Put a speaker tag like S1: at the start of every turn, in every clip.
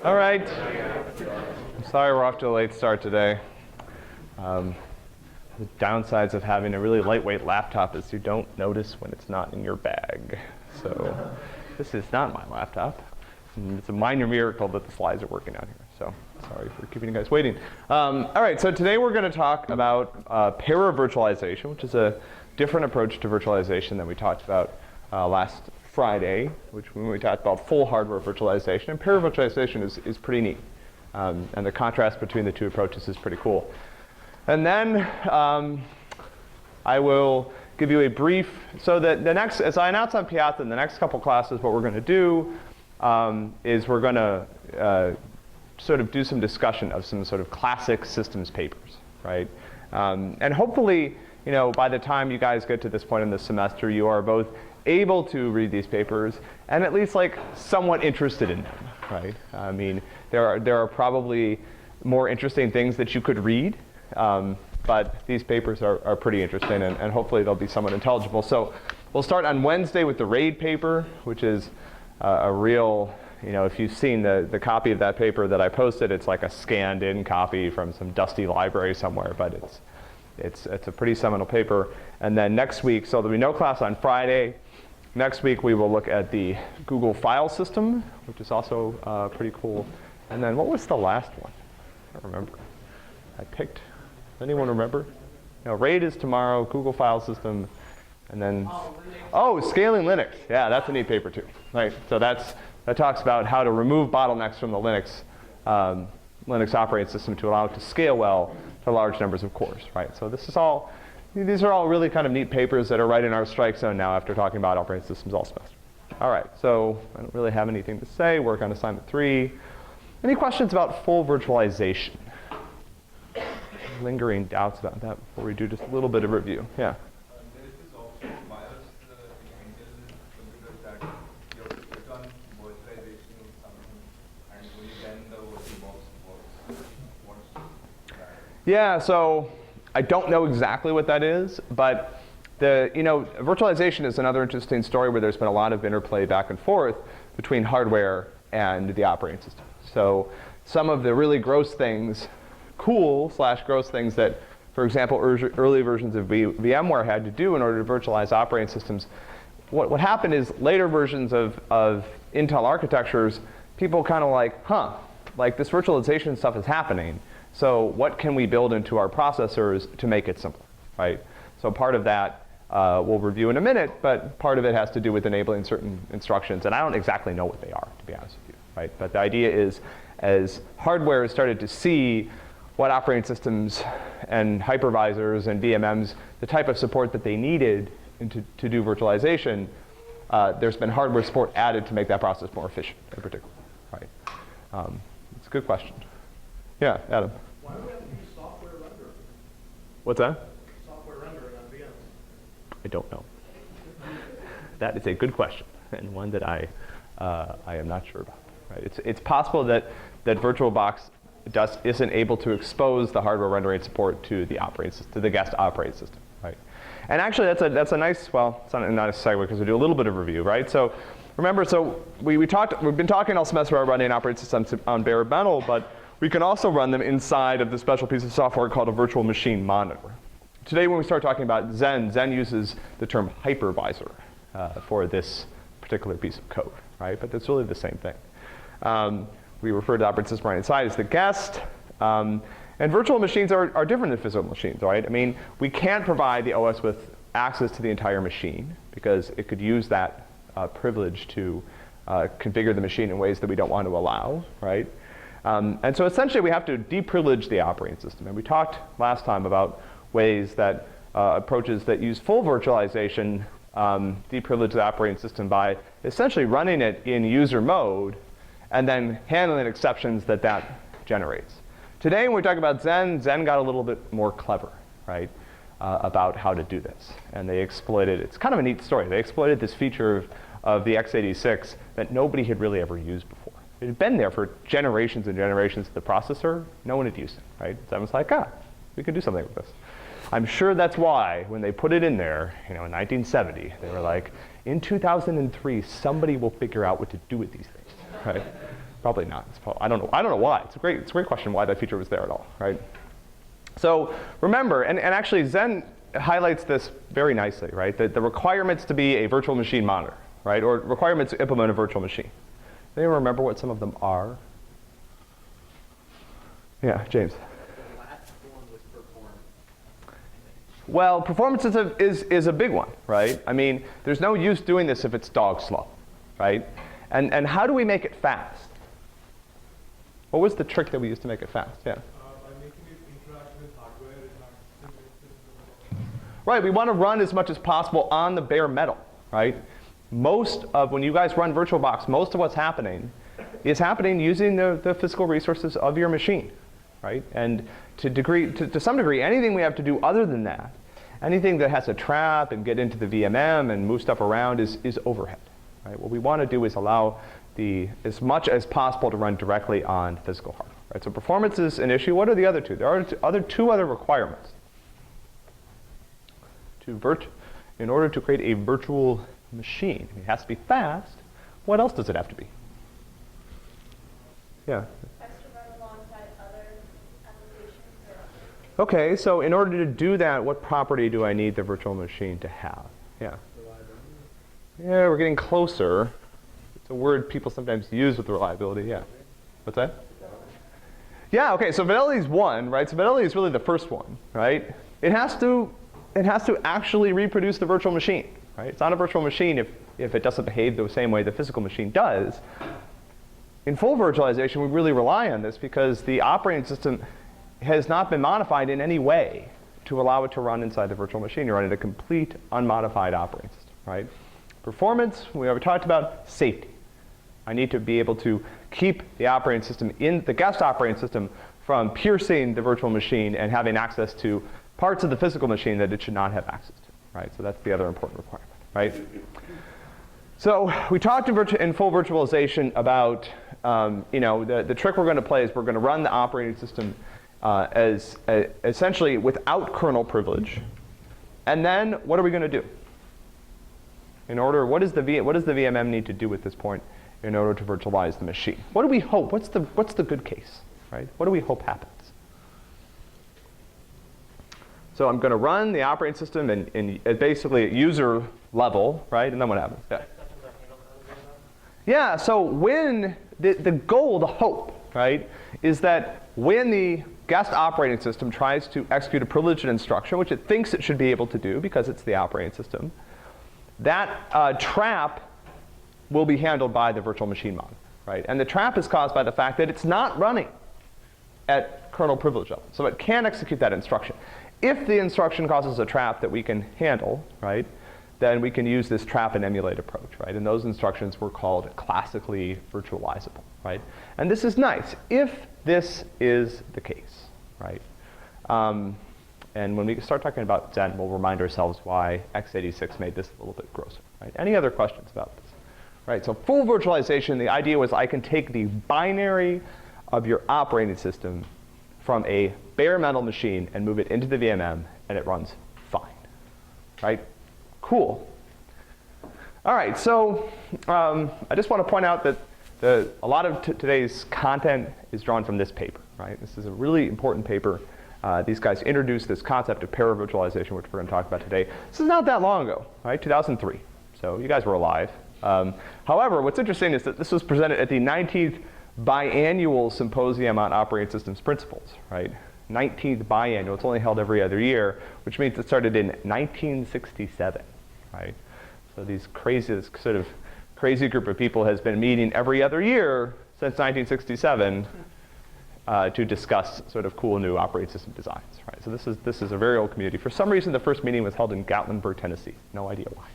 S1: All right. I'm sorry we're off to a late start today. The downsides of having a really lightweight laptop is you don't notice when it's not in your bag. So this is not my laptop. And it's a minor miracle that the slides are working out here. So sorry for keeping you guys waiting. All right, so today we're going to talk about Paravirtualization, which is a different approach to virtualization than we talked about last Friday, when we talked about full hardware virtualization. And Paravirtualization is pretty neat. And the contrast between the two approaches is pretty cool. And then I will give you a brief, so that the next, as I announced on Piazza, in the next couple classes, what we're going to do is we're going to sort of do some discussion of some sort of classic systems papers, right? And hopefully, you know, by the time you guys get to this point in the semester, you are both able to read these papers and at least like somewhat interested in them, right? I mean, there are probably more interesting things that you could read, but these papers are pretty interesting, and hopefully they'll be somewhat intelligible. So we'll start on Wednesday with the RAID paper, which is a real, you know, if you've seen the copy of that paper that I posted, it's like a scanned in copy from some dusty library somewhere, but it's a pretty seminal paper. And then next week, so there'll be no class on Friday. Next week we will look at the Google file system, which is also pretty cool. And then what was the last one? I don't remember. I picked. Anyone remember? No, RAID is tomorrow, Google file system, and then scaling Linux. Yeah, that's a neat paper too. Right. So that talks about how to remove bottlenecks from the Linux operating system to allow it to scale well to large numbers of cores. Right. So these are all really kind of neat papers that are right in our strike zone now after talking about operating systems all semester. All right. So I don't really have anything to say. Work on assignment 3. Any questions about full virtualization? Lingering doubts about that before we do just a little bit of review. Yeah.
S2: There is this option to BIOS computers that you click on virtualization or something, and only then the VirtualBox works.
S1: Yeah, so I don't know exactly what that is, but virtualization is another interesting story where there's been a lot of interplay back and forth between hardware and the operating system. So some of the really gross things, gross things that, for example, early versions of VMware had to do in order to virtualize operating systems. What happened is later versions of Intel architectures, people kind of like this virtualization stuff is happening. So what can we build into our processors to make it simpler, right? So part of that we'll review in a minute, but part of it has to do with enabling certain instructions. And I don't exactly know what they are, to be honest with you, right? But the idea is, as hardware started to see what operating systems and hypervisors and VMMs, the type of support that they needed to do virtualization, there's been hardware support added to make that process more efficient in particular, right? It's a good question. Yeah, Adam.
S3: Why do we have to use software rendering?
S1: What's that?
S3: Software rendering on VMs.
S1: I don't know. That is a good question, and one that I am not sure about. Right? It's possible that VirtualBox isn't able to expose the hardware rendering support to the operating system, to the guest operating system, right? And actually, that's a nice, well, it's not a segue because we do a little bit of review, right? So remember, so we've been talking all semester about running operating systems on bare metal, but we can also run them inside of the special piece of software called a virtual machine monitor. Today, when we start talking about Zen uses the term hypervisor for this particular piece of code, right? But it's really the same thing. We refer to the operating system right inside as the guest. And virtual machines are different than physical machines, right? I mean, we can't provide the OS with access to the entire machine because it could use that privilege to configure the machine in ways that we don't want to allow, right? And so essentially, we have to deprivilege the operating system. And we talked last time about ways that approaches that use full virtualization deprivilege the operating system by essentially running it in user mode and then handling exceptions that generates. Today, when we talk about Zen got a little bit more clever, right, about how to do this. And they exploited, it's kind of a neat story. They exploited this feature of the x86 that nobody had really ever used before. It had been there for generations and generations of the processor. No one had used it, right? Zen was like, we could do something with this. I'm sure that's why, when they put it in there, in 1970, they were like, in 2003, somebody will figure out what to do with these things, right? Probably not. I don't know. I don't know why. It's a great question why that feature was there at all, right? So remember, and actually Zen highlights this very nicely, right? The requirements to be a virtual machine monitor, right? Or requirements to implement a virtual machine. Does anyone remember what some of them are? Yeah, James.
S3: The last one was perform.
S1: Well, performance is a big one, right? I mean, there's no use doing this if it's dog slow, right? And how do we make it fast? What was the trick that we used to make it fast? Yeah.
S2: By making it interact with hardware and not simulate.
S1: Right, we want to run as much as possible on the bare metal, right? Most of, when you guys run VirtualBox, most of what's happening is happening using the physical resources of your machine, right? And to some degree, anything we have to do other than that, anything that has to trap and get into the VMM and move stuff around is overhead, right? What we want to do is allow as much as possible to run directly on physical hardware, right? So performance is an issue. What are the other two? There are two other requirements. In order to create a virtual machine, it has to be fast. What else does it have to be? Yeah.
S4: Has to run alongside other applications or other.
S1: Okay, so in order to do that, what property do I need the virtual machine to have? Yeah. Yeah, we're getting closer. It's a word people sometimes use with reliability, yeah. What's that? Yeah, okay, so fidelity is one, right? So fidelity is really the first one, right? It has to actually reproduce the virtual machine, right? It's not a virtual machine if it doesn't behave the same way the physical machine does. In full virtualization, we really rely on this because the operating system has not been modified in any way to allow it to run inside the virtual machine. You're running a complete unmodified operating system, right? Performance, we already talked about. Safety. I need to be able to keep the operating system in the guest operating system from piercing the virtual machine and having access to parts of the physical machine that it should not have access to, right? So that's the other important requirement, right? So we talked in full virtualization about, the trick we're going to play is we're going to run the operating system essentially without kernel privilege. And then what are we going to do? What does the VMM need to do at this point in order to virtualize the machine? What do we hope? What's the good case, right? What do we hope happens? So I'm going to run the operating system in basically at user level, right? And then what happens? Yeah. Yeah. So when the goal, the hope, right, is that when the guest operating system tries to execute a privileged instruction, which it thinks it should be able to do because it's the operating system, that trap will be handled by the virtual machine monitor, right? And the trap is caused by the fact that it's not running at kernel privilege level. So it can execute that instruction. If the instruction causes a trap that we can handle, right, then we can use this trap and emulate approach, right? And those instructions were called classically virtualizable, right? And this is nice if this is the case, right? And when we start talking about Zen, we'll remind ourselves why x86 made this a little bit grosser, right? Any other questions about this? Right, so full virtualization, the idea was I can take the binary of your operating system from a bare metal machine and move it into the VMM, and it runs fine, right? Cool. All right, so I just want to point out that a lot of today's content is drawn from this paper, right? This is a really important paper. These guys introduced this concept of paravirtualization, which we're going to talk about today. This is not that long ago, right? 2003. So you guys were alive. However, what's interesting is that this was presented at the 19th biannual symposium on operating systems principles, right? 19th biannual. It's only held every other year, which means it started in 1967, right? So this sort of crazy group of people has been meeting every other year since 1967 to discuss sort of cool new operating system designs, right? So this is a very old community. For some reason, the first meeting was held in Gatlinburg, Tennessee. No idea why,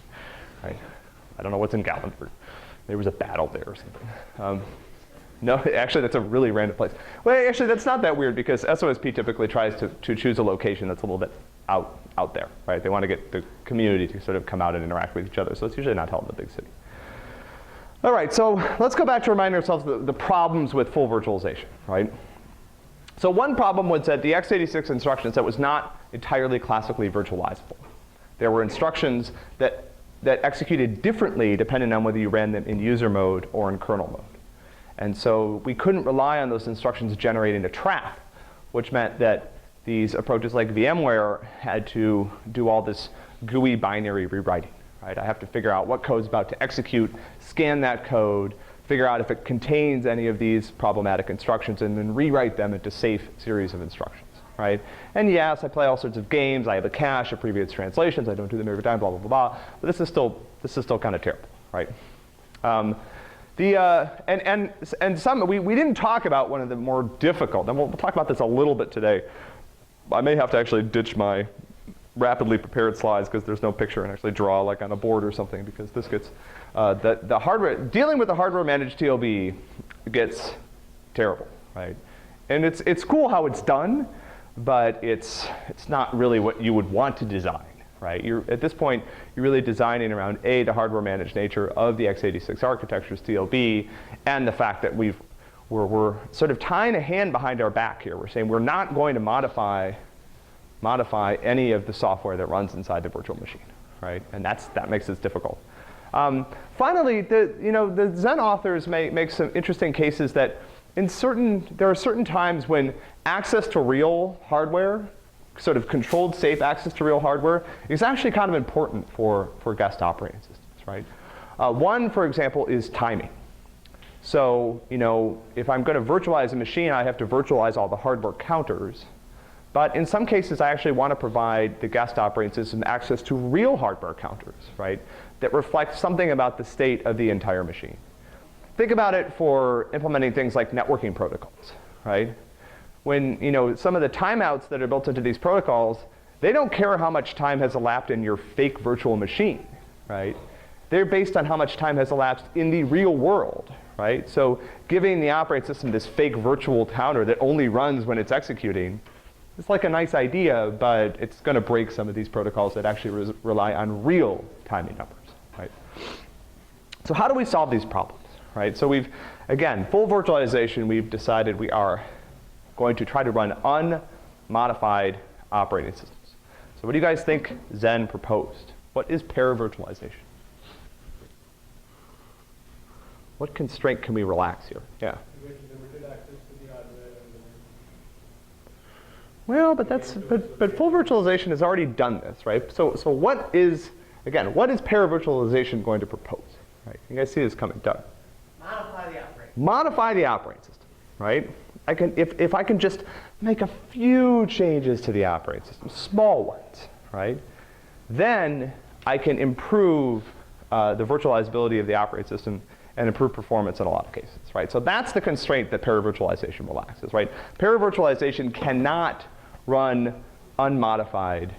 S1: right? I don't know what's in Gatlinburg. There was a battle there or something. No, actually, that's a really random place. Well, actually, that's not that weird because SOSP typically tries to choose a location that's a little bit out there, right? They want to get the community to sort of come out and interact with each other, so it's usually not held in the big city. All right, so let's go back to remind ourselves the problems with full virtualization, right? So one problem was that the x86 instruction set was not entirely classically virtualizable. There were instructions that executed differently depending on whether you ran them in user mode or in kernel mode. And so we couldn't rely on those instructions generating a trap, which meant that these approaches like VMware had to do all this GUI binary rewriting. Right? I have to figure out what code's about to execute, scan that code, figure out if it contains any of these problematic instructions, and then rewrite them into safe series of instructions. Right? And yes, I play all sorts of games. I have a cache of previous translations. I don't do them every time, blah, blah, blah, blah. But this is still kind of terrible. Right? We didn't talk about one of the more difficult, and we'll talk about this a little bit today. I may have to actually ditch my rapidly prepared slides because there's no picture and actually draw like on a board or something, because this gets, the hardware, dealing with the hardware managed TLB gets terrible, right? And it's cool how it's done, but it's not really what you would want to design, right? At this point, you're really designing around A, the hardware managed nature of the x86 architecture's TLB, and the fact that we're sort of tying a hand behind our back here. We're saying we're not going to modify any of the software that runs inside the virtual machine, right? And that makes this difficult. Finally, the Zen authors make some interesting cases that there are certain times when access to real hardware, sort of controlled, safe access to real hardware, is actually kind of important for guest operating systems, right? One, for example, is timing. So, if I'm going to virtualize a machine, I have to virtualize all the hardware counters. But in some cases, I actually want to provide the guest operating system access to real hardware counters, right, that reflect something about the state of the entire machine. Think about it for implementing things like networking protocols, right? When some of the timeouts that are built into these protocols, they don't care how much time has elapsed in your fake virtual machine, right? They're based on how much time has elapsed in the real world, right? So giving the operating system this fake virtual counter that only runs when it's executing, it's like a nice idea, but it's going to break some of these protocols that actually rely on real timing numbers, right? So how do we solve these problems, right? So again, full virtualization, we've decided we are going to try to run unmodified operating systems. So what do you guys think Zen proposed? What is paravirtualization? What constraint can we relax here? Yeah. Well, but full virtualization has already done this, right? So what is paravirtualization going to propose? Right? You guys see this coming, Doug? Modify the operating system, right? If I can just make a few changes to the operating system, small ones, right? Then I can improve the virtualizability of the operating system and improve performance in a lot of cases, right? So that's the constraint that paravirtualization relaxes, right? Paravirtualization cannot run unmodified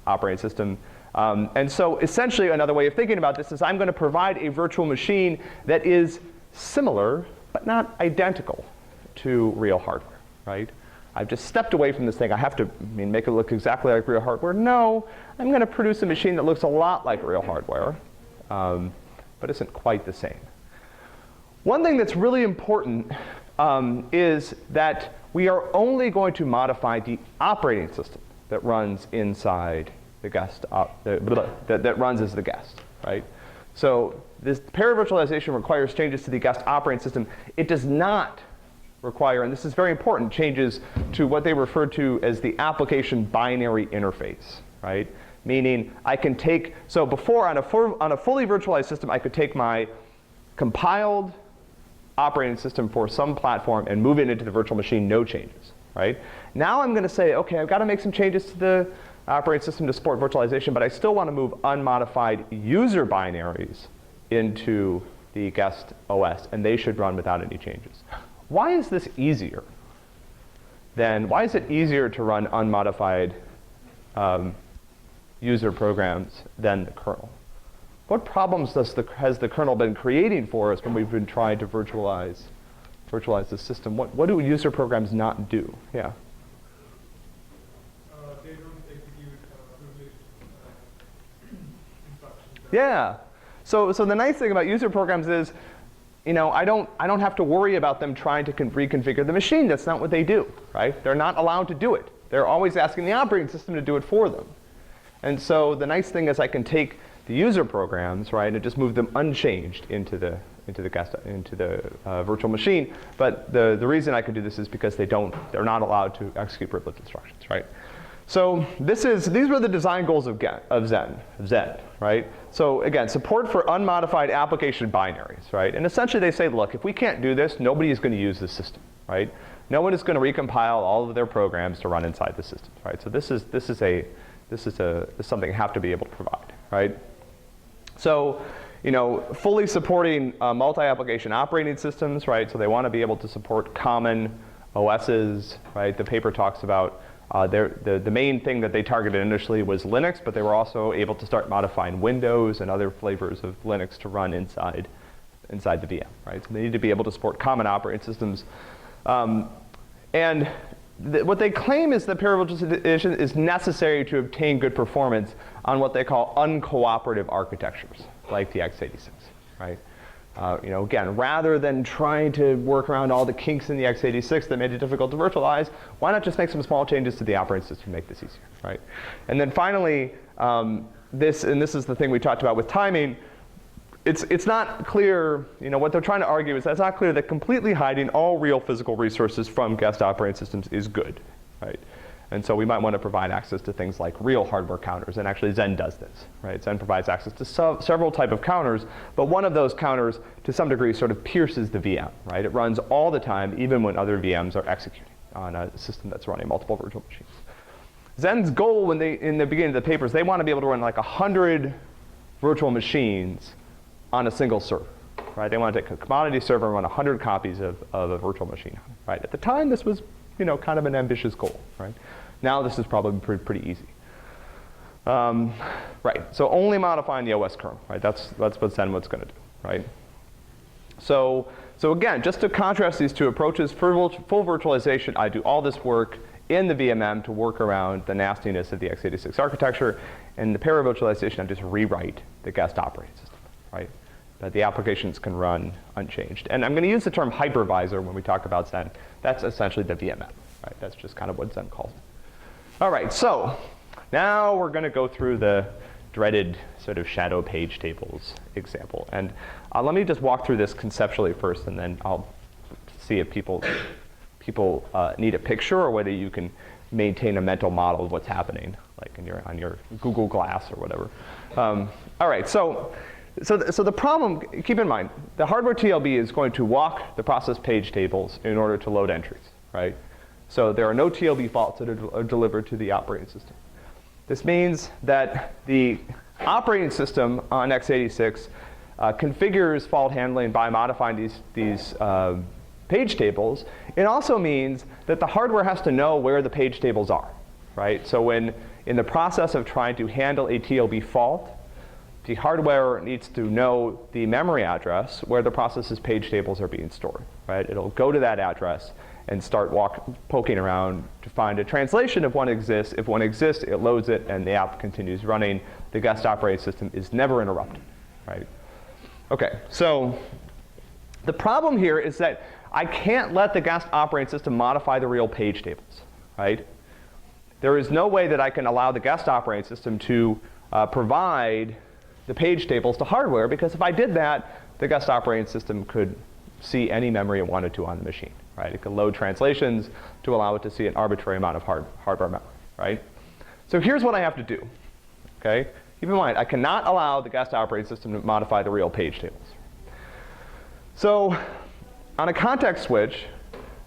S1: operating system. And so essentially another way of thinking about this is I'm going to provide a virtual machine that is similar but not identical to real hardware, right? I've just stepped away from this thing. I have to make it look exactly like real hardware. No, I'm going to produce a machine that looks a lot like real hardware, but isn't quite the same. One thing that's really important is that we are only going to modify the operating system that runs inside the guest, that runs as the guest, right? So this paravirtualization requires changes to the guest operating system. It does not require, and this is very important, changes to what they refer to as the application binary interface, right? Meaning I can take, so before on a fully virtualized system, I could take my compiled operating system for some platform and move it into the virtual machine, no changes, right? Now I'm going to say, okay, I've got to make some changes to the operating system to support virtualization, but I still want to move unmodified user binaries into the guest OS, and they should run without any changes. Why is this easier why is it easier to run unmodified user programs than the kernel? What problems has the kernel been creating for us when we've been trying to virtualize the system? What do user programs not do? Yeah.
S2: They don't execute privileged instructions.
S1: Yeah. So the nice thing about user programs is, I don't have to worry about them trying to reconfigure the machine. That's not what they do, right? They're not allowed to do it. They're always asking the operating system to do it for them. And so the nice thing is I can take the user programs, right, and just move them unchanged into the into the virtual machine. But the reason I can do this is because they're not allowed to execute privileged instructions, right? So these were the design goals of Zen, right? So again, support for unmodified application binaries, right? And essentially they say, look, if we can't do this, nobody is going to use this system, right? No one is going to recompile all of their programs to run inside the system, right? So this is something you have to be able to provide, right? So, fully supporting multi-application operating systems, right? So they want to be able to support common OSs, right? The paper talks about the main thing that they targeted initially was Linux, but they were also able to start modifying Windows and other flavors of Linux to run inside the VM, right? So they need to be able to support common operating systems. What they claim is that paravirtualization is necessary to obtain good performance on what they call uncooperative architectures, like the x86, right? Again, rather than trying to work around all the kinks in the x86 that made it difficult to virtualize, why not just make some small changes to the operating system to make this easier, right? And then finally, this is the thing we talked about with timing. It's not clear, what they're trying to argue is that it's not clear that completely hiding all real physical resources from guest operating systems is good, right? And so we might want to provide access to things like real hardware counters, and actually Zen does this, right? Zen provides access to several types of counters, but one of those counters, to some degree, sort of pierces the VM, right? It runs all the time, even when other VMs are executing on a system that's running multiple virtual machines. Zen's goal in the beginning of the papers, they want to be able to run like 100 virtual machines on a single server, right? They want to take a commodity server and run 100 copies of a virtual machine, right? At the time, this was, kind of an ambitious goal, right? Now this is probably pretty easy. Right, so only modifying the OS kernel, right? That's what Zenwood's going to do, right? So again, just to contrast these two approaches, for full virtualization, I do all this work in the VMM to work around the nastiness of the x86 architecture. And the paravirtualization, I just rewrite the guest operating system, right? That the applications can run unchanged. And I'm going to use the term hypervisor when we talk about Zen. That's essentially the VMM, right? That's just kind of what Zen calls it. All right, so now we're going to go through the dreaded sort of shadow page tables example. And let me just walk through this conceptually first, and then I'll see if people need a picture or whether you can maintain a mental model of what's happening, like on your Google Glass or whatever. All right, so the problem, keep in mind, the hardware TLB is going to walk the process page tables in order to load entries, right? So there are no TLB faults that are delivered to the operating system. This means that the operating system on x86 configures fault handling by modifying these page tables. It also means that the hardware has to know where the page tables are, right? So when in the process of trying to handle a TLB fault, the hardware needs to know the memory address where the process's page tables are being stored, right? It'll go to that address and start poking around to find a translation if one exists. If one exists, it loads it, and the app continues running. The guest operating system is never interrupted, right? OK, so the problem here is that I can't let the guest operating system modify the real page tables, right? There is no way that I can allow the guest operating system to provide the page tables to hardware, because if I did that, the guest operating system could see any memory it wanted to on the machine, right? It could load translations to allow it to see an arbitrary amount of hardware memory, right? So here's what I have to do, okay? Keep in mind, I cannot allow the guest operating system to modify the real page tables. So on a context switch,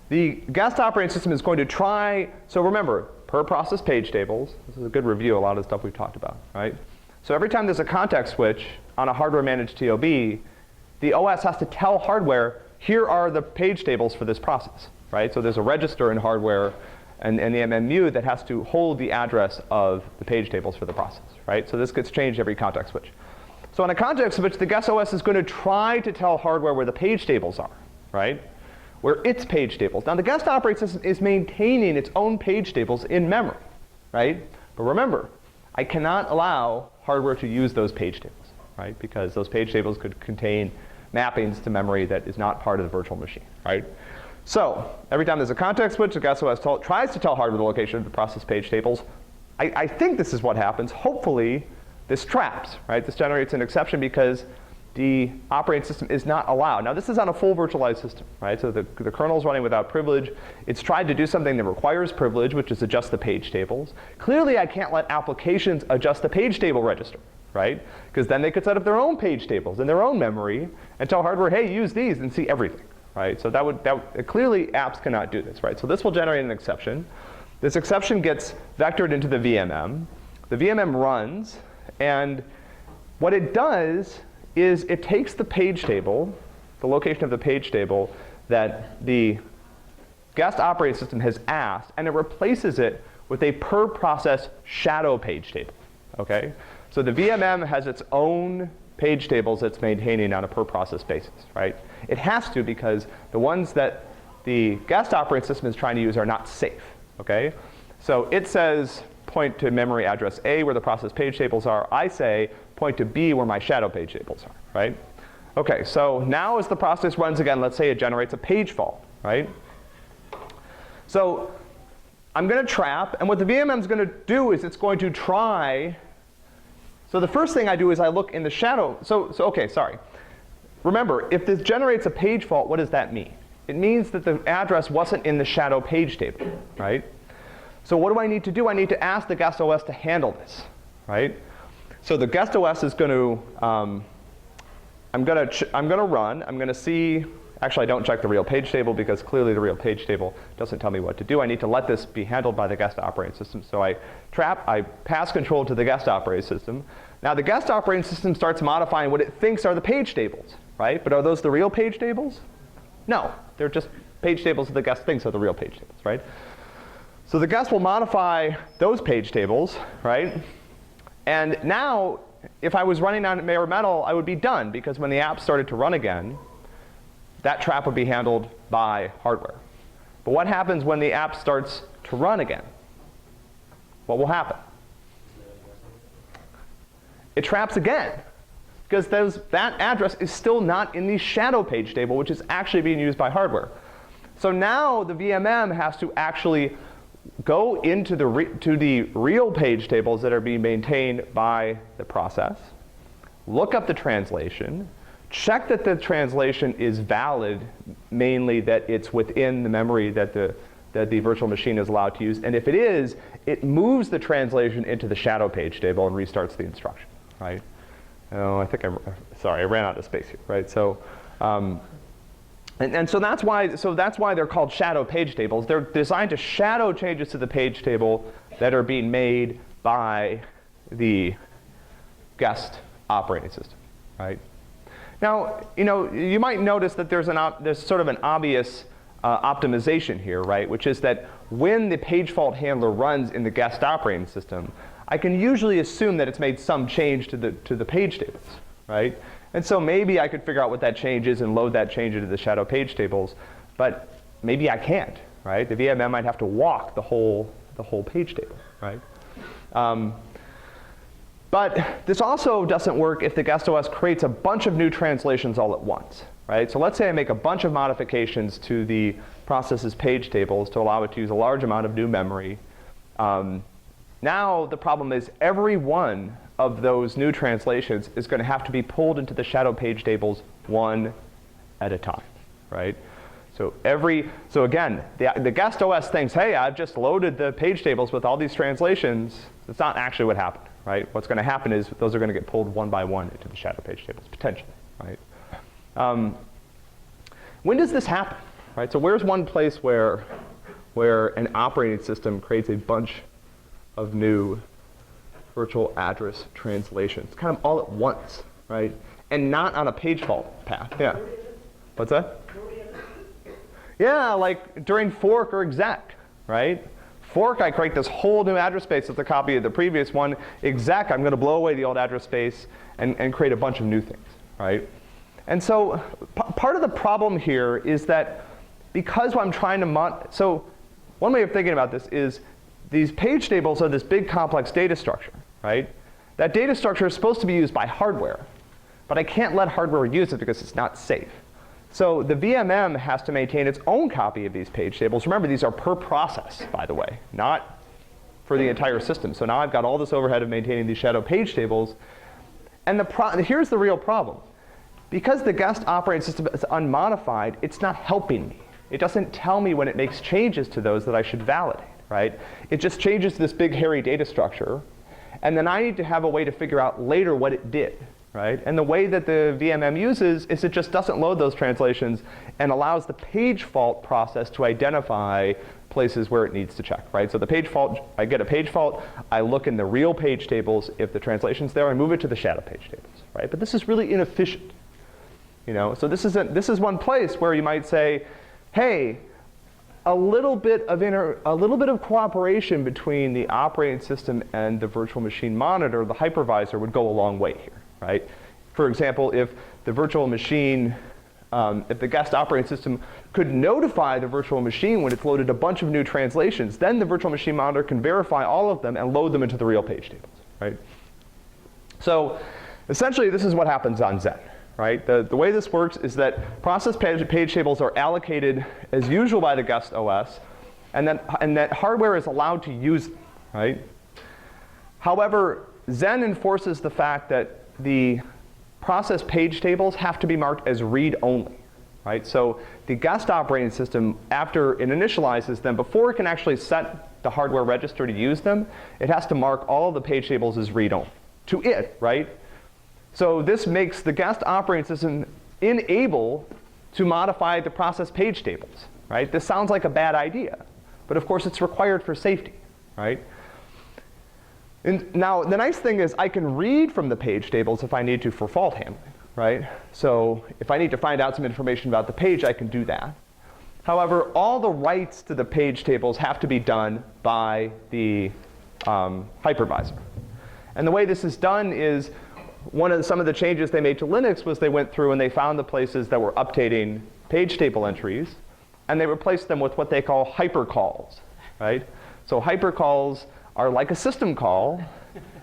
S1: the guest operating system is going to try, so remember, per process page tables, this is a good review of a lot of the stuff we've talked about, right? So every time there's a context switch on a hardware managed TLB, the OS has to tell hardware, here are the page tables for this process, right? So there's a register in hardware and the MMU that has to hold the address of the page tables for the process, right? So this gets changed every context switch. So on a context switch, the guest OS is going to try to tell hardware where the page tables are, right? Where its page tables. Now the guest operating system is maintaining its own page tables in memory, right? But remember, I cannot allow hardware to use those page tables, right? Because those page tables could contain mappings to memory that is not part of the virtual machine, right? So every time there's a context switch, the guest OS tries to tell hardware the location of the process page tables. I think this is what happens. Hopefully, this traps, right? This generates an exception because the operating system is not allowed. Now this is on a full virtualized system, right? So the kernel is running without privilege. It's tried to do something that requires privilege, which is adjust the page tables. Clearly I can't let applications adjust the page table register, right? Because then they could set up their own page tables in their own memory and tell hardware, hey, use these and see everything, right? So clearly apps cannot do this, right? So this will generate an exception. This exception gets vectored into the VMM. The VMM runs, and what it does is it takes the page table, the location of the page table that the guest operating system has asked, and it replaces it with a per process shadow page table, okay? So the VMM has its own page tables it's maintaining on a per process basis, right? It has to, because the ones that the guest operating system is trying to use are not safe, okay? So it says point to memory address A where the process page tables are. I say point to B where my shadow page tables are, right? Okay, so now as the process runs again, let's say it generates a page fault, right? So I'm going to trap, and what the VMM is going to do is it's going to try. So the first thing I do is I look in the shadow. Okay, sorry. Remember, if this generates a page fault, what does that mean? It means that the address wasn't in the shadow page table, right? So what do I need to do? I need to ask the guest OS to handle this, right? So the guest OS is going to, I'm going to run. I'm going to see. Actually, I don't check the real page table because clearly the real page table doesn't tell me what to do. I need to let this be handled by the guest operating system. So I pass control to the guest operating system. Now the guest operating system starts modifying what it thinks are the page tables, right? But are those the real page tables? No, they're just page tables that the guest thinks are the real page tables, right? So the guest will modify those page tables, right? And now, if I was running on bare metal, I would be done, because when the app started to run again, that trap would be handled by hardware. But what happens when the app starts to run again? What will happen? It traps again, because that address is still not in the shadow page table, which is actually being used by hardware. So now the VMM has to actually go into the real page tables that are being maintained by the process, look up the translation, check that the translation is valid, mainly that it's within the memory that the virtual machine is allowed to use. And if it is, it moves the translation into the shadow page table and restarts the instruction, right? Oh, I think sorry, I ran out of space here, right? So, and so that's why they're called shadow page tables. They're designed to shadow changes to the page table that are being made by the guest operating system, right? Now, you might notice that there's sort of an obvious optimization here, right? Which is that when the page fault handler runs in the guest operating system, I can usually assume that it's made some change to the page tables, right? And so maybe I could figure out what that change is and load that change into the shadow page tables, but maybe I can't, right? The VMM might have to walk the whole page table, right? But this also doesn't work if the guest OS creates a bunch of new translations all at once, right? So let's say I make a bunch of modifications to the process's page tables to allow it to use a large amount of new memory. Now the problem is every one of those new translations is going to have to be pulled into the shadow page tables one at a time, right? So again, the guest OS thinks, hey, I've just loaded the page tables with all these translations. That's not actually what happened, right? What's going to happen is those are going to get pulled one by one into the shadow page tables, potentially, right? When does this happen, right? So where's one place where an operating system creates a bunch of new virtual address translations, kind of all at once, right? And not on a page fault path. Yeah. What's that? Yeah, like during fork or exec, right? Fork, I create this whole new address space with a copy of the previous one. Exec, I'm going to blow away the old address space and create a bunch of new things, right? And so part of the problem here is that because I'm trying to so one way of thinking about this is these page tables are this big complex data structure, right? That data structure is supposed to be used by hardware, but I can't let hardware use it because it's not safe. So the VMM has to maintain its own copy of these page tables. Remember, these are per process, by the way, not for the entire system. So now I've got all this overhead of maintaining these shadow page tables. And here's the real problem. because the guest operating system is unmodified, it's not helping me. It doesn't tell me when it makes changes to those that I should validate, right? It just changes this big hairy data structure, and then I need to have a way to figure out later what it did, right? And the way that the VMM uses is it just doesn't load those translations and allows the page fault process to identify places where it needs to check, right? So the page fault, I get a page fault, I look in the real page tables. If the translation's there, I move it to the shadow page tables, right? But this is really inefficient, you know? So this is one place where you might say, hey, a little bit of cooperation between the operating system and the virtual machine monitor, the hypervisor, would go a long way here, right? For example, if the virtual machine, if the guest operating system could notify the virtual machine when it's loaded a bunch of new translations, then the virtual machine monitor can verify all of them and load them into the real page tables, right? So essentially, this is what happens on Zen, right? The way this works is that process page tables are allocated as usual by the guest OS, and that hardware is allowed to use them, right? However, Zen enforces the fact that the process page tables have to be marked as read-only, right? So the guest operating system, after it initializes them, before it can actually set the hardware register to use them, it has to mark all of the page tables as read-only to it, right? So this makes the guest operating system unable to modify the process page tables, right? This sounds like a bad idea, but of course it's required for safety, right? And now, the nice thing is I can read from the page tables if I need to for fault handling, right? So if I need to find out some information about the page, I can do that. However, all the writes to the page tables have to be done by the hypervisor. And the way this is done is some of the changes they made to Linux was they went through and they found the places that were updating page table entries, and they replaced them with what they call hypercalls, right? So hypercalls are like a system call,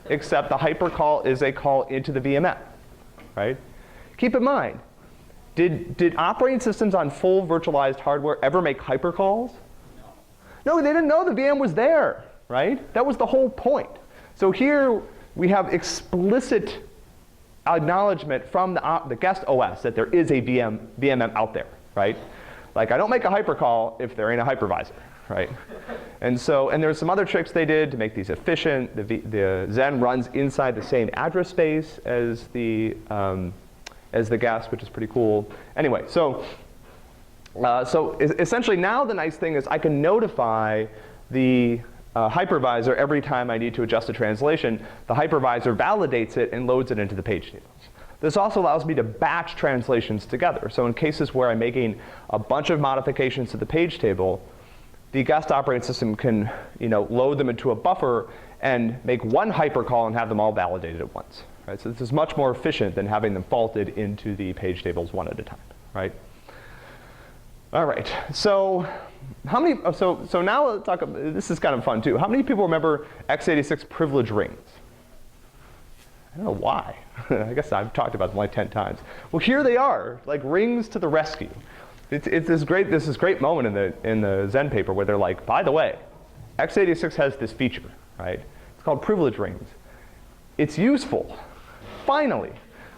S1: except the hypercall is a call into the VMM, right? Keep in mind, did operating systems on full virtualized hardware ever make hypercalls? No, they didn't know the VM was there, right? That was the whole point. So here we have explicit acknowledgement from the guest OS that there is a VMM out there, right? Like I don't make a hypercall if there ain't a hypervisor, right? And there's some other tricks they did to make these efficient. The Zen runs inside the same address space as the guest, which is pretty cool. Anyway, so essentially now the nice thing is I can notify the hypervisor every time I need to adjust a translation. The hypervisor validates it and loads it into the page tables. This also allows me to batch translations together. So in cases where I'm making a bunch of modifications to the page table, the guest operating system can load them into a buffer and make one hypercall and have them all validated at once. Right? So this is much more efficient than having them faulted into the page tables one at a time. Right? All right. So how many? So now let's talk. This is kind of fun too. How many people remember x86 privilege rings? I don't know why. I guess I've talked about them like 10 times. Well, here they are, like rings to the rescue. It's this great moment in the Zen paper where they're like, by the way, x86 has this feature, right? It's called privilege rings. It's useful, finally.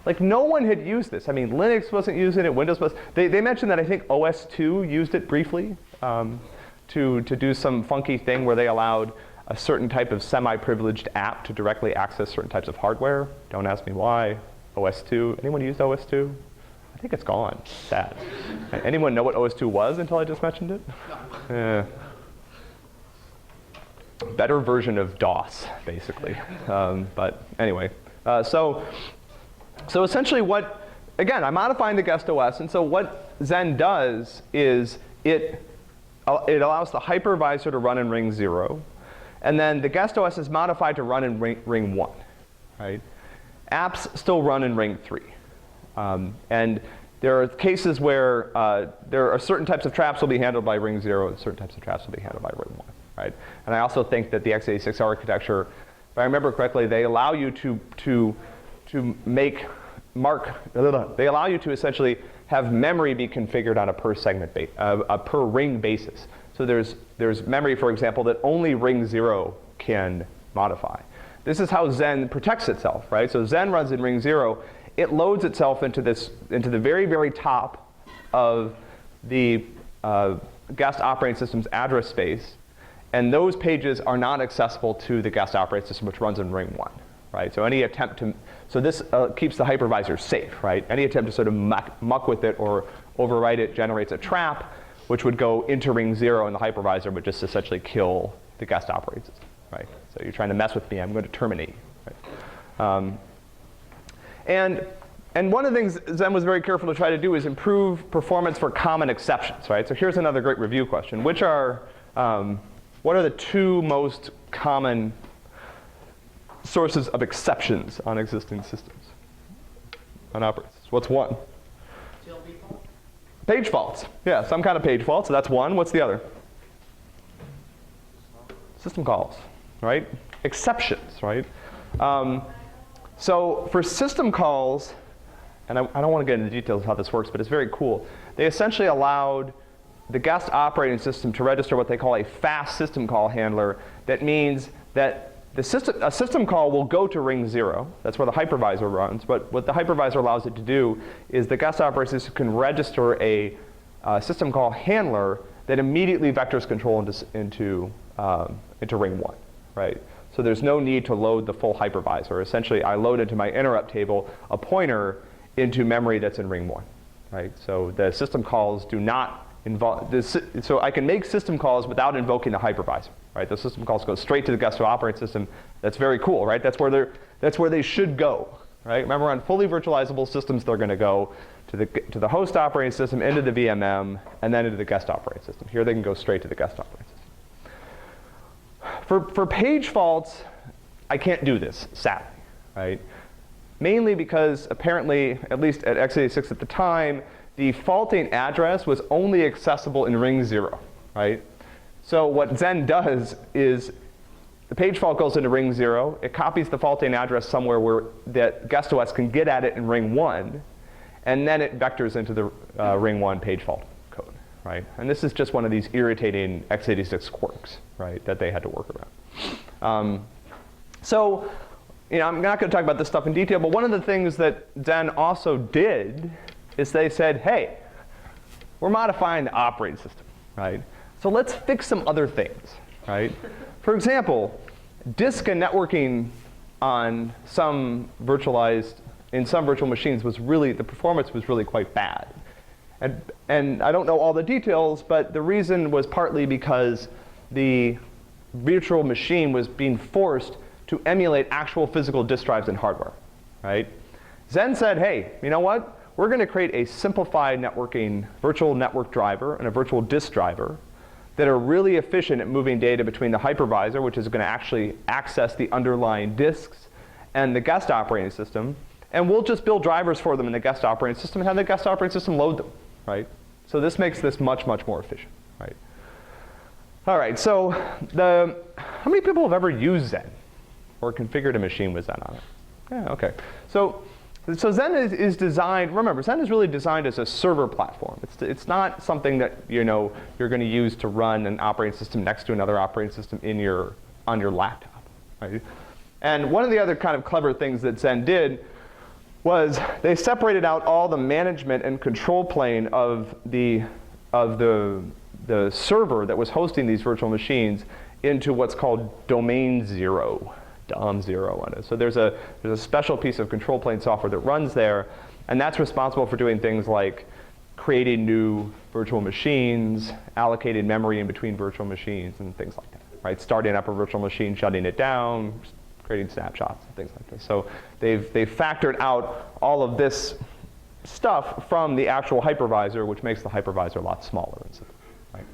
S1: Like no one had used this. I mean, Linux wasn't using it, Windows was. They mentioned that I think OS2 used it briefly to do some funky thing where they allowed a certain type of semi-privileged app to directly access certain types of hardware. Don't ask me why. OS2. Anyone used OS2? I think it's gone. Sad. Anyone know what OS2 was until I just mentioned it? Better version of DOS, basically. But anyway, so essentially again, I'm modifying the guest OS, and so what Zen does is it allows the hypervisor to run in ring 0, and then the guest OS is modified to run in ring 1, right? Apps still run in ring 3. And there are cases where there are certain types of traps will be handled by ring 0, and certain types of traps will be handled by ring 1, right? And I also think that the x86 architecture, if I remember correctly, they allow you to they allow you to essentially have memory be configured on a per ring basis. So there's memory, for example, that only ring 0 can modify. This is how Zen protects itself, right? So Zen runs in ring 0. it loads itself into the very, very top of the guest operating system's address space. And those pages are not accessible to the guest operating system, which runs in ring 1, right? So any attempt to, so this keeps the hypervisor safe, right? Any attempt to sort of muck with it or overwrite it generates a trap, which would go into ring 0, and the hypervisor would just essentially kill the guest operating system, right? So you're trying to mess with me, I'm going to terminate you, right? And one of the things Zen was very careful to try to do is improve performance for common exceptions, right? So here's another great review question. What are the 2 most common sources of exceptions on existing systems, on operating systems? What's one?
S3: TLB fault?
S1: Page faults. Yeah, some kind of page fault, so that's one. What's the other? System calls, right? Exceptions, right? So for system calls, and I don't want to get into details of how this works, but it's very cool. They essentially allowed the guest operating system to register what they call a fast system call handler. That means that a system call will go to ring 0. That's where the hypervisor runs. But what the hypervisor allows it to do is the guest operating system can register a system call handler that immediately vectors control into ring 1, right? So there's no need to load the full hypervisor. Essentially, I load into my interrupt table a pointer into memory that's in ring 1, right? So the system calls do not involve this. So I can make system calls without invoking the hypervisor, right? The system calls go straight to the guest operating system. That's very cool, right? That's where they should go, right? Remember, on fully virtualizable systems, they're going to go to the host operating system, into the VMM, and then into the guest operating system. Here, they can go straight to the guest operating system. For page faults, I can't do this, sadly, right? Mainly because apparently, at least at x86 at the time, the faulting address was only accessible in ring 0, right? So what Zen does is the page fault goes into ring 0. It copies the faulting address somewhere where that guest OS can get at it in ring 1, and then it vectors into the ring 1 page fault code, right? And this is just one of these irritating x86 quirks, right, that they had to work around. So, you know, I'm not going to talk about this stuff in detail, but one of the things that Zen also did is they said, hey, we're modifying the operating system, right? So let's fix some other things, right? For example, disk and networking on some virtual machines was really, the performance was really quite bad. And I don't know all the details, but the reason was partly because the virtual machine was being forced to emulate actual physical disk drives and hardware, right? Zen said, hey, you know what? We're going to create a simplified networking virtual network driver and a virtual disk driver that are really efficient at moving data between the hypervisor, which is going to actually access the underlying disks, and the guest operating system. And we'll just build drivers for them in the guest operating system and have the guest operating system load them, right? So this makes this much, much more efficient, right? All right, so how many people have ever used Zen or configured a machine with Zen on it? Yeah, OK. So Zen is designed, remember, Zen is really designed as a server platform. It's not something that you're going to use to run an operating system next to another operating system on your laptop, right? And one of the other kind of clever things that Zen did was they separated out all the management and control plane of the server that was hosting these virtual machines into what's called domain 0. DOM 0 on it. So there's a special piece of control plane software that runs there, and that's responsible for doing things like creating new virtual machines, allocating memory in between virtual machines, and things like that, right? Starting up a virtual machine, shutting it down, creating snapshots, and things like this. So they've factored out all of this stuff from the actual hypervisor, which makes the hypervisor a lot smaller, right?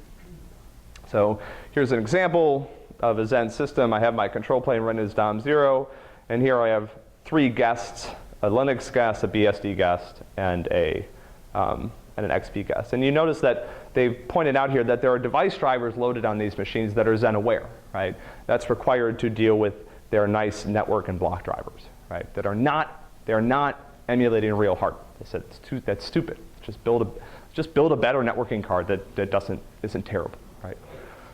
S1: So here's an example of a Zen system. I have my control plane running as DOM 0, and here I have 3 guests, a Linux guest, a BSD guest, and an XP guest. And you notice that they've pointed out here that there are device drivers loaded on these machines that are Zen aware, right? That's required to deal with their nice network and block drivers, right? They're not emulating real hardware. They said that's stupid. Just build a better networking card that isn't terrible, right?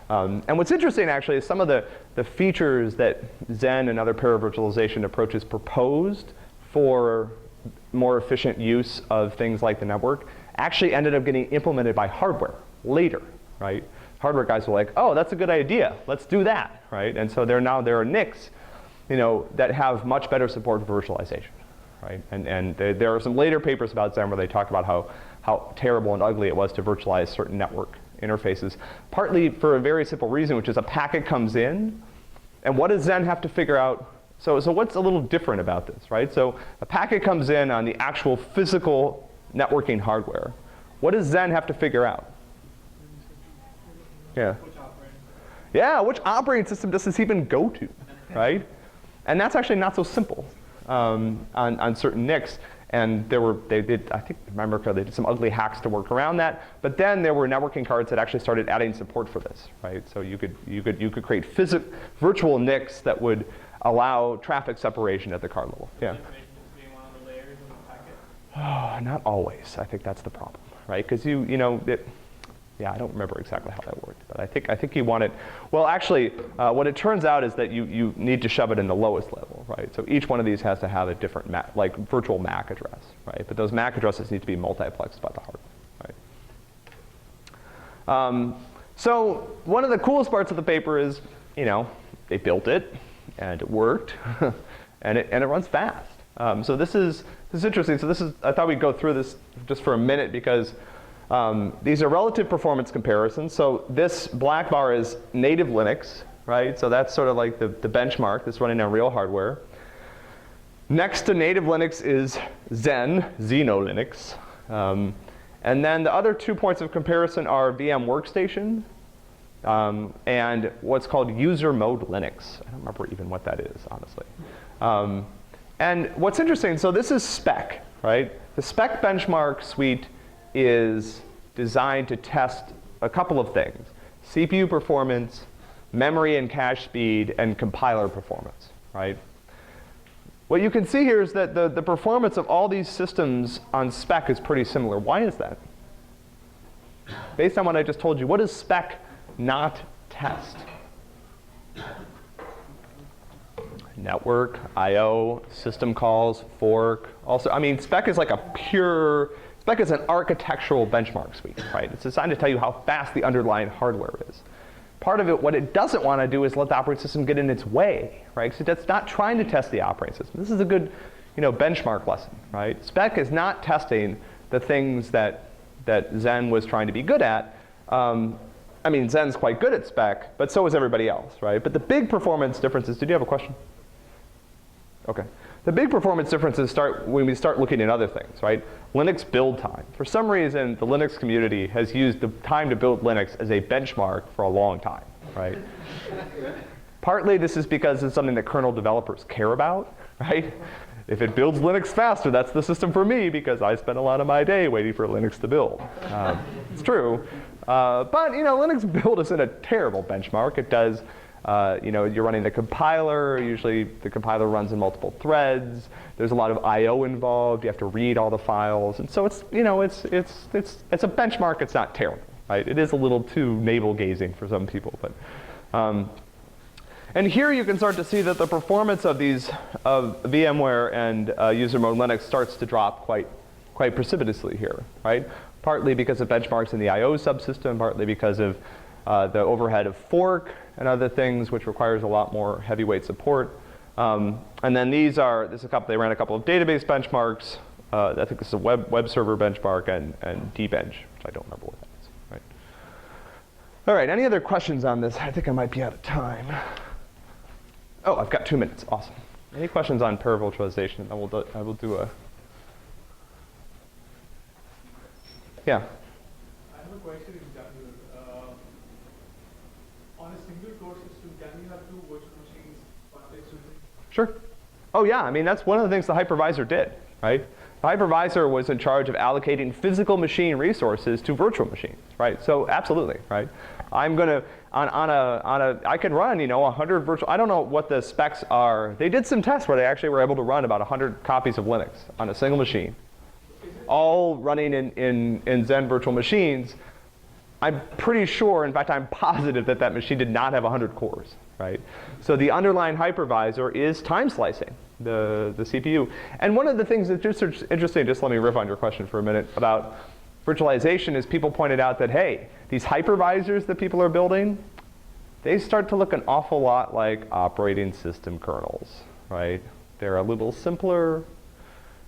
S1: And what's interesting, actually, is some of the features that Zen and other paravirtualization approaches proposed for more efficient use of things like the network actually ended up getting implemented by hardware later, right? Hardware guys were like, oh, that's a good idea. Let's do that, right? And so there are NICs, that have much better support for virtualization, right? And there are some later papers about Xen where they talk about how terrible and ugly it was to virtualize certain network interfaces, partly for a very simple reason, which is a packet comes in, and what does Xen have to figure out? So what's a little different about this, right? So a packet comes in on the actual physical networking hardware. What does Xen have to figure out? Yeah. Yeah, which operating system does this even go to, right? And that's actually not so simple on certain NICs. And they did, I think, remember correctly, they did some ugly hacks to work around that. But then there were networking cards that actually started adding support for this, right? So you could create virtual NICs that would allow traffic separation at the card level. Yeah. Oh, not always. I think that's the problem, right? Because yeah, I don't remember exactly how that worked, but I think he wanted. Well, actually, what it turns out is that you need to shove it in the lowest level, right? So each one of these has to have a different virtual MAC address, right? But those MAC addresses need to be multiplexed by the hardware, right? So one of the coolest parts of the paper is, they built it, and it worked, and it runs fast. So this is interesting. So I thought we'd go through this just for a minute because. These are relative performance comparisons. So this black bar is native Linux, right? So that's sort of like the benchmark that's running on real hardware. Next to native Linux is Xeno Linux. And then the other 2 points of comparison are VM Workstation and what's called user mode Linux. I don't remember even what that is, honestly. And what's interesting, so this is spec, right? The spec benchmark suite is designed to test a couple of things: CPU performance, memory and cache speed, and compiler performance, right? What you can see here is that the performance of all these systems on spec is pretty similar. Why is that? Based on what I just told you, what does spec not test? Network, I/O, system calls, fork. Also, spec is like spec is an architectural benchmark suite, right? It's designed to tell you how fast the underlying hardware is. Part of it, what it doesn't want to do is let the operating system get in its way, right? So it's not trying to test the operating system. This is a good, benchmark lesson, right? Spec is not testing the things that Xen was trying to be good at. Xen's quite good at spec, but so is everybody else, right? But the big performance differences, did you have a question? Okay. The big performance differences start when we start looking at other things, right? Linux build time. For some reason, the Linux community has used the time to build Linux as a benchmark for a long time, right? Partly this is because it's something that kernel developers care about, right? If it builds Linux faster, that's the system for me because I spend a lot of my day waiting for Linux to build. It's true. But Linux build isn't a terrible benchmark. It does. You're running the compiler. Usually the compiler runs in multiple threads. There's a lot of I/O involved. You have to read all the files. And so it's a benchmark. It's not terrible, right? It is a little too navel-gazing for some people. But, and here you can start to see that the performance of VMware and user mode Linux starts to drop quite precipitously here, right? Partly because of benchmarks in the I/O subsystem, partly because of the overhead of fork and other things, which requires a lot more heavyweight support. And then they ran a couple of database benchmarks. I think this is a web server benchmark and dbench, which I don't remember what that is. Right? All right, any other questions on this? I think I might be out of time. Oh, I've got 2 minutes. Awesome. Any questions on paravirtualization? I will do a. Yeah.
S5: I have a question in general. On a single core system, can we have 2 virtual machines contextually?
S1: Sure. Oh yeah, that's one of the things the hypervisor did, right? The hypervisor was in charge of allocating physical machine resources to virtual machines, right? So absolutely, right? I'm gonna I could run 100 virtual. I don't know what the specs are. They did some tests where they actually were able to run about 100 copies of Linux on a single machine, all running in Xen virtual machines. I'm pretty sure, in fact, I'm positive that machine did not have 100 cores, right? So the underlying hypervisor is time slicing, the CPU. And one of the things that's just interesting, just let me riff on your question for a minute about virtualization, is people pointed out that, hey, these hypervisors that people are building, they start to look an awful lot like operating system kernels, right? They're a little simpler.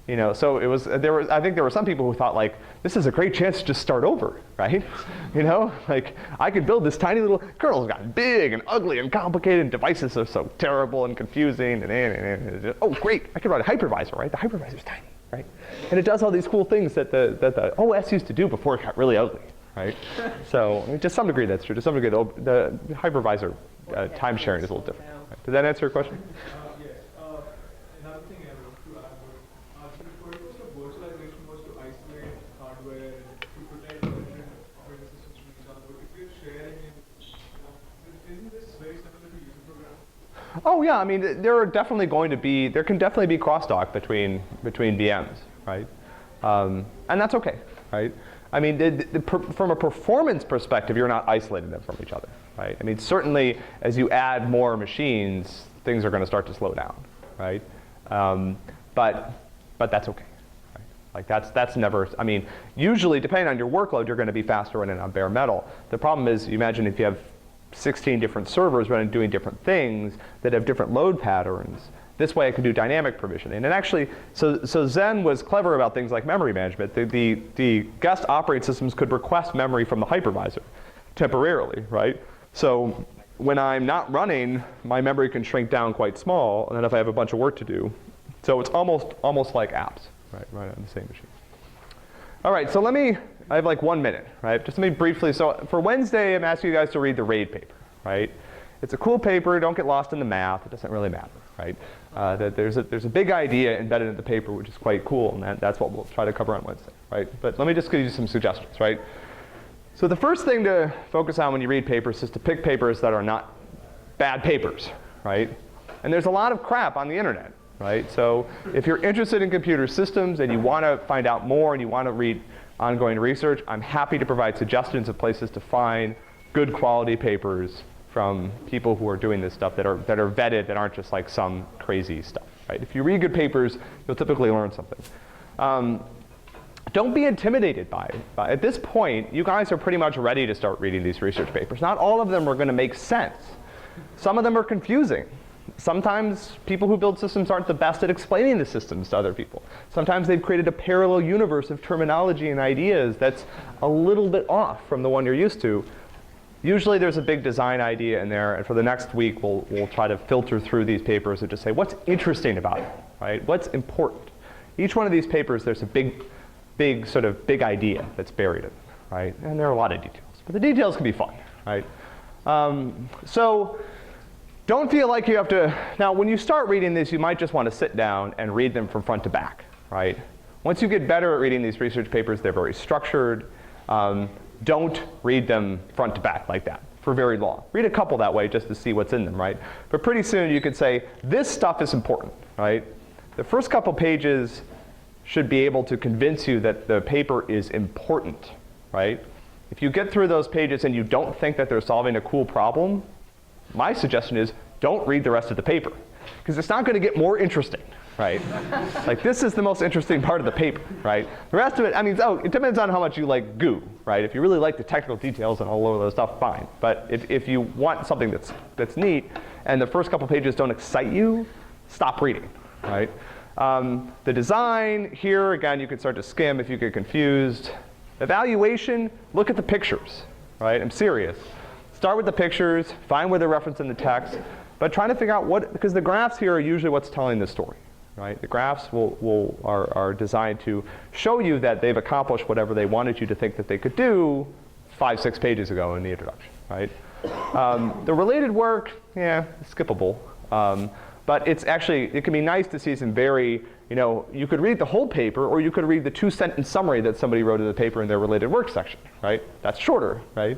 S1: You know, so I think there were some people who thought, like, this is a great chance to just start over, right? You know, like, I could build this tiny little, kernel's gotten big and ugly and complicated, and devices are so terrible and confusing, and oh, great, I could write a hypervisor, right? The hypervisor's tiny, right? And it does all these cool things that the OS used to do before it got really ugly, right? So, I mean, to some degree that's true. To some degree, the hypervisor time sharing is a little different. Right? Did that answer your question?
S5: Yes. Another thing I want to add was, the purpose of virtualization was to isolate hardware and to protect different operating systems from each other. But if you're sharing it, isn't this very similar to user programming?
S1: Oh yeah, I mean, there can definitely be crosstalk between VMs, right? And that's okay, right? I mean, from a performance perspective, you're not isolating them from each other, right? I mean, certainly as you add more machines, things are going to start to slow down, right? But that's okay. Right? Like that's never. I mean, usually depending on your workload, you're going to be faster running on bare metal. The problem is, you imagine if you have 16 different servers running doing different things that have different load patterns. This way I can do dynamic provisioning. And actually, so Zen was clever about things like memory management. The guest operating systems could request memory from the hypervisor temporarily, right? So when I'm not running, my memory can shrink down quite small, and then if I have a bunch of work to do. So it's almost like apps, right on the same machine. All right, so I have like 1 minute, right? Just let me briefly, so for Wednesday, I'm asking you guys to read the RAID paper, right? It's a cool paper, don't get lost in the math, it doesn't really matter, right? That there's a big idea embedded in the paper, which is quite cool, and that's what we'll try to cover on Wednesday, right? But let me just give you some suggestions, right? So the first thing to focus on when you read papers is to pick papers that are not bad papers, right? And there's a lot of crap on the internet, right? So if you're interested in computer systems and you want to find out more and you want to read ongoing research, I'm happy to provide suggestions of places to find good quality papers from people who are doing this stuff that are vetted, that aren't just like some crazy stuff, right? If you read good papers, you'll typically learn something. Don't be intimidated by it. At this point, you guys are pretty much ready to start reading these research papers. Not all of them are going to make sense. Some of them are confusing. Sometimes people who build systems aren't the best at explaining the systems to other people. Sometimes they've created a parallel universe of terminology and ideas that's a little bit off from the one you're used to. Usually there's a big design idea in there, and for the next week we'll try to filter through these papers and just say, what's interesting about it, right? What's important? Each one of these papers, there's a big idea that's buried in, right? And there are a lot of details, but the details can be fun, right? So don't feel like you have to, now when you start reading these, you might just want to sit down and read them from front to back, right? Once you get better at reading these research papers, they're very structured. Don't read them front to back like that for very long. Read a couple that way just to see what's in them, right? But pretty soon you could say, this stuff is important, right? The first couple pages should be able to convince you that the paper is important, right? If you get through those pages and you don't think that they're solving a cool problem, my suggestion is don't read the rest of the paper, because it's not going to get more interesting, right? Like, this is the most interesting part of the paper, right? The rest of it, I mean, it depends on how much you like goo, right? If you really like the technical details and all of those stuff, fine. But if you want something that's neat and the first couple pages don't excite you, stop reading, right? The design, here, again, you can start to skim if you get confused. Evaluation, look at the pictures, right? I'm serious. Start with the pictures, find where they're referenced in the text, but try to figure out because the graphs here are usually what's telling the story, right? The graphs are designed to show you that they've accomplished whatever they wanted you to think that they could do 5-6 pages ago in the introduction, right? The related work, yeah, skippable. But it can be nice to see some you could read the whole paper, or you could read the 2-sentence summary that somebody wrote in the paper in their related work section, right? That's shorter, right?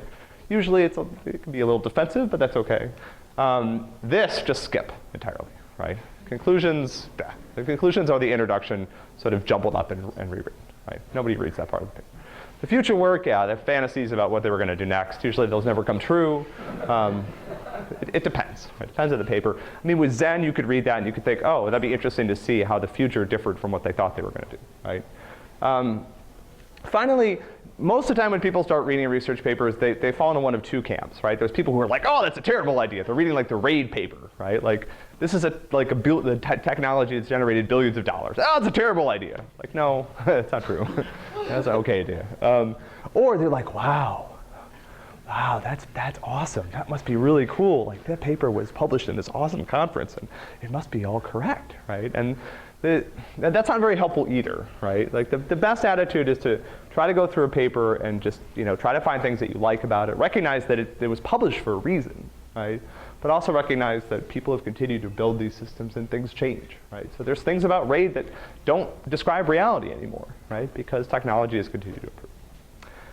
S1: Usually it can be a little defensive, but that's okay. This, just skip entirely, right? Conclusions, the conclusions are the introduction sort of jumbled up and rewritten, right? Nobody reads that part of the paper. The future work, yeah, they have fantasies about what they were going to do next. Usually those never come true. It depends. Right? It depends on the paper. I mean, with Zen, you could read that and you could think, oh, that'd be interesting to see how the future differed from what they thought they were going to do. Right? Finally, most of the time when people start reading research papers, they fall into one of two camps, right? There's people who are like, oh, that's a terrible idea. They're reading like the RAID paper, right? Like, this is the technology that's generated billions of dollars. Oh, it's a terrible idea. Like, no, it's not true. That's an okay idea. Or they're like, wow, that's awesome. That must be really cool. Like, that paper was published in this awesome conference, and it must be all correct, right? And that's not very helpful either, right? Like, the best attitude is to try to go through a paper and just, try to find things that you like about it. Recognize that it was published for a reason, right? But also recognize that people have continued to build these systems and things change, right? So there's things about RAID that don't describe reality anymore, right? Because technology has continued to improve.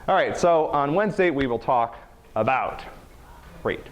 S1: All right, so on Wednesday, we will talk about RAID.